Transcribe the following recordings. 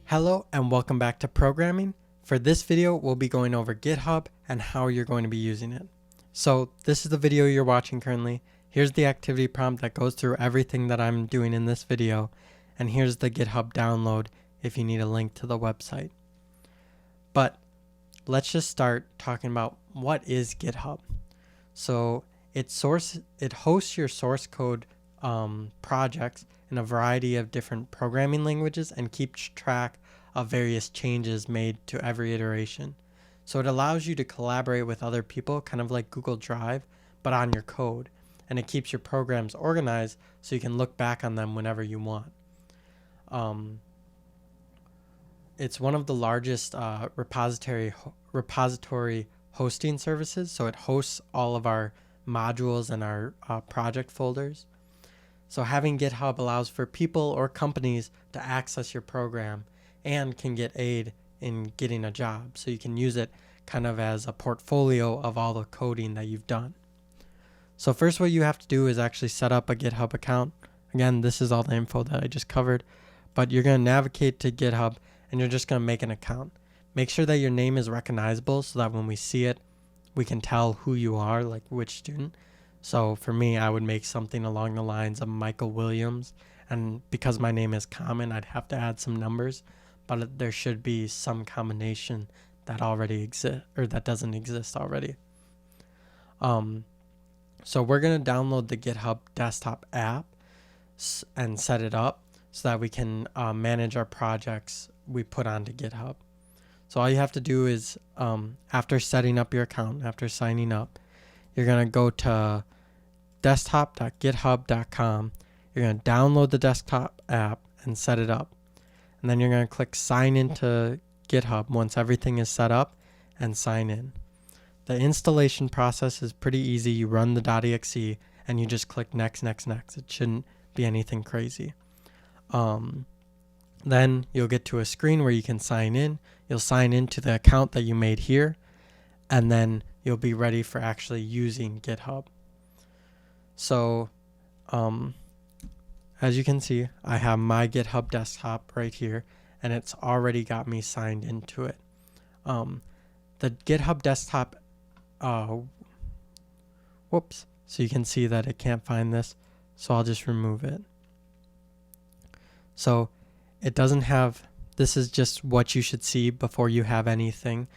Hello and welcome back to programming. For this video, we'll be going over GitHub and how you're going to be using it. So this is the video you're watching currently. Here's the activity prompt that goes through everything that I'm doing in this video. And here's the GitHub download if you need a link to the website. But let's just start talking about what is GitHub. So it hosts your source code projects in a variety of different programming languages and keeps track of various changes made to every iteration. So it allows you to collaborate with other people, kind of like Google Drive, but on your code. And it keeps your programs organized so you can look back on them whenever you want. It's one of the largest repository hosting services. So it hosts all of our modules and our project folders. So having GitHub allows for people or companies to access your program and can get aid in getting a job. So you can use it kind of as a portfolio of all the coding that you've done. So first what you have to do is actually set up a GitHub account. Again, this is all the info that I just covered, but you're going to navigate to GitHub and you're just going to make an account. Make sure that your name is recognizable so that when we see it, we can tell who you are, like which student. So for me, I would make something along the lines of Michael Williams. And because my name is common, I'd have to add some numbers. But there should be some combination that already exists or that doesn't exist already. So we're going to download the GitHub Desktop app and set it up so that we can manage our projects we put onto GitHub. So all you have to do is after setting up your account, after signing up, you're going to go to desktop.github.com. You're going to download the desktop app and set it up. And then you're going to click sign into GitHub once everything is set up and sign in. The installation process is pretty easy. You run the .exe and you just click next, next, next. It shouldn't be anything crazy. Then you'll get to a screen where you can sign in. You'll sign into the account that you made here, and then you'll be ready for actually using GitHub. So as you can see, I have my GitHub desktop right here, and it's already got me signed into it. The GitHub desktop, so you can see that it can't find this, so I'll just remove it. So it doesn't have, this is just what you should see before you have anything.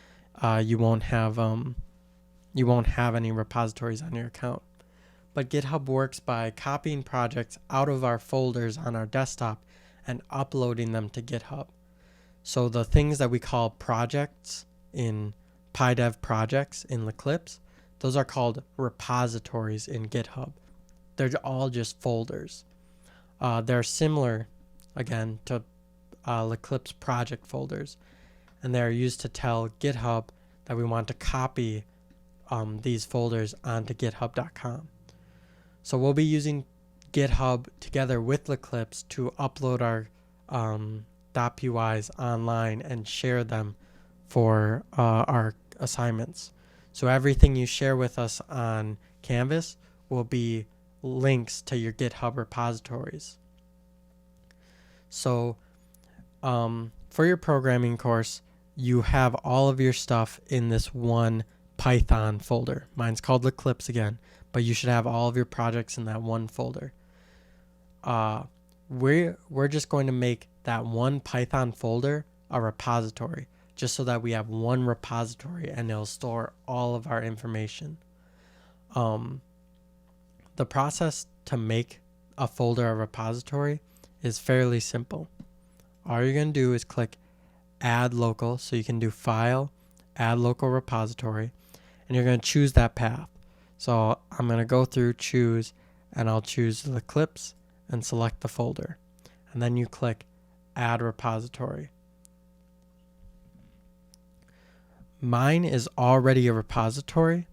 You won't have any repositories on your account. But GitHub works by copying projects out of our folders on our desktop and uploading them to GitHub. So the things that we call projects in PyDev projects in Eclipse, those are called repositories in GitHub. They're all just folders. They're similar, again, to Eclipse project folders, and they're used to tell GitHub that we want to copy these folders onto github.com. So we'll be using GitHub together with Eclipse to upload our .pys online and share them for our assignments. So everything you share with us on Canvas will be links to your GitHub repositories. So for your programming course, you have all of your stuff in this one Python folder. Mine's called Eclipse again, but you should have all of your projects in that one folder. We're just going to make that one Python folder a repository, just so that we have one repository and it'll store all of our information. The process to make a folder a repository is fairly simple. All you're going to do is click Add Local, so you can do File, Add Local Repository, and you're going to choose that path. So I'm going to go through Choose, and I'll choose the Eclipse and select the folder. And then you click Add Repository. Mine is already a repository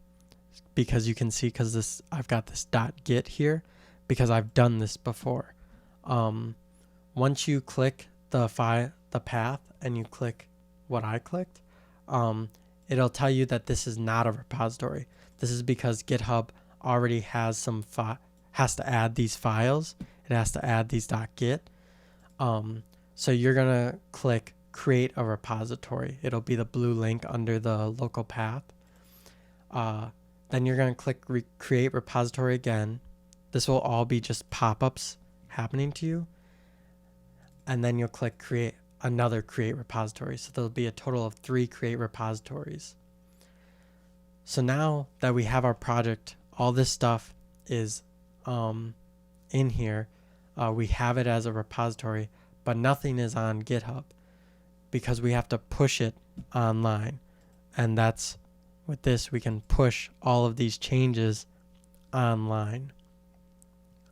because you can see, because this I've got this .git here because I've done this before. Once you click the path and you click what I clicked, it'll tell you that this is not a repository. This is because GitHub already has has to add these files. It has to add these .git. So you're gonna click create a repository. It'll be the blue link under the local path. Then you're gonna click create repository again. This will all be just pop-ups happening to you. And then you'll click create repository. So there'll be a total of 3 create repositories. So now that we have our project, all this stuff is in here. We have it as a repository, but nothing is on GitHub because we have to push it online. And that's with this, we can push all of these changes online.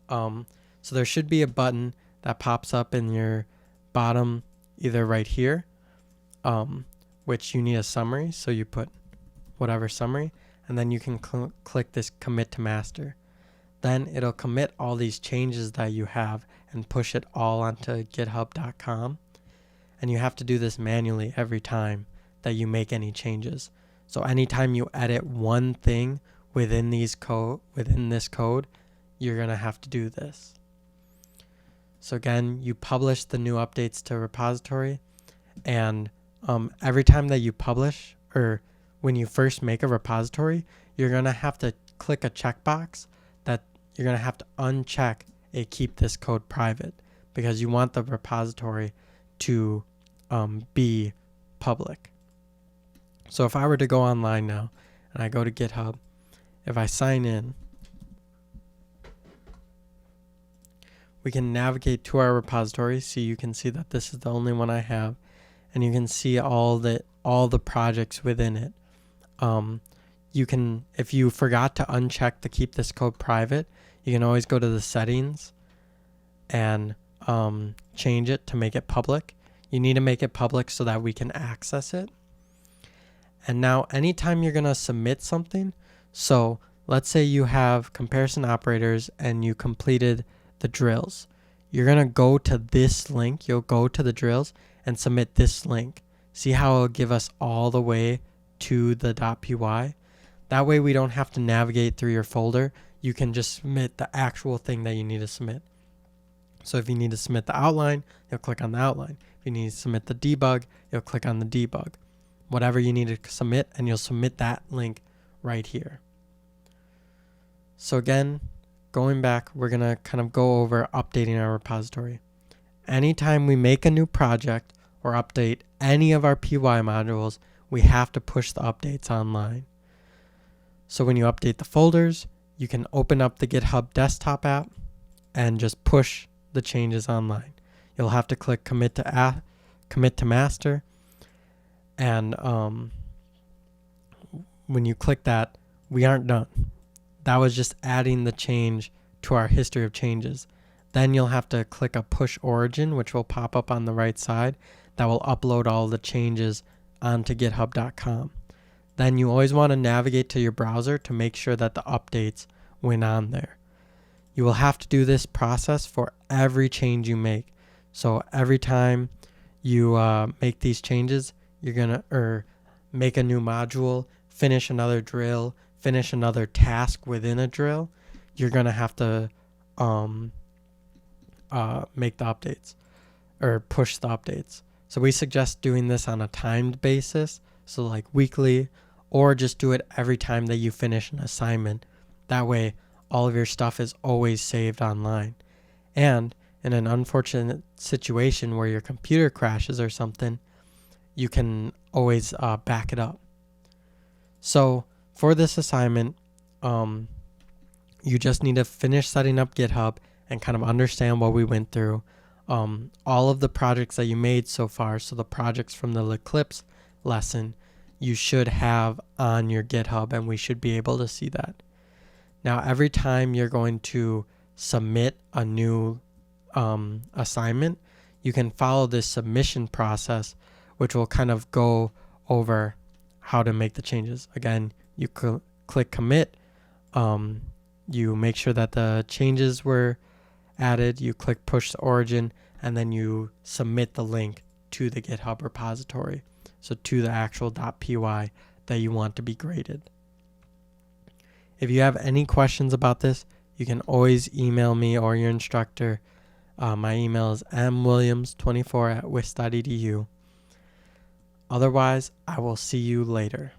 So there should be a button that pops up in your bottom, either right here, which you need a summary. So you put whatever summary, and then you can click this commit to master. Then it'll commit all these changes that you have and push it all onto github.com. And you have to do this manually every time that you make any changes. So anytime you edit one thing within this code, you're going to have to do this. So again, you publish the new updates to repository, and every time that you publish, or when you first make a repository, you're going to have to click a checkbox that you're going to have to uncheck a keep this code private, because you want the repository to be public. So if I were to go online now and I go to GitHub, if I sign in, we can navigate to our repository. So you can see that this is the only one I have, and you can see all the projects within it. You can, if you forgot to uncheck the keep this code private, you can always go to the settings and change it to make it public. You need to make it public so that we can access it. And now anytime you're going to submit something, so let's say you have comparison operators and you completed the drills, you're going to go to this link. You'll go to the drills and submit this link. See how it'll give us all the way to the .py? That way we don't have to navigate through your folder. You can just submit the actual thing that you need to submit. So if you need to submit the outline, you'll click on the outline. If you need to submit the debug, you'll click on the debug. Whatever you need to submit, and you'll submit that link right here. So again, going back, we're going to kind of go over updating our repository. Anytime we make a new project or update any of our PY modules, we have to push the updates online. So when you update the folders, you can open up the GitHub Desktop app and just push the changes online. You'll have to click commit to master, and when you click that, we aren't done. That was just adding the change to our history of changes. Then you'll have to click a push origin, which will pop up on the right side, that will upload all the changes onto github.com. Then you always want to navigate to your browser to make sure that the updates went on there. You will have to do this process for every change you make. So every time you make these changes, you're going to make a new module, finish another drill, finish another task within a drill, you're going to have to make the updates or push the updates. So we suggest doing this on a timed basis, so like weekly, or just do it every time that you finish an assignment. That way, all of your stuff is always saved online. And in an unfortunate situation where your computer crashes or something, you can always back it up. So for this assignment, you just need to finish setting up GitHub and kind of understand what we went through. All of the projects that you made so far, so the projects from the Eclipse lesson, you should have on your GitHub, and we should be able to see that. Now, every time you're going to submit a new assignment, you can follow this submission process, which will kind of go over how to make the changes. Again, you click commit, you make sure that the changes were added, you click push to origin, and then you submit the link to the GitHub repository, so to the actual .py that you want to be graded. If you have any questions about this, you can always email me or your instructor. My email is mwilliams24@wis.edu. Otherwise, I will see you later.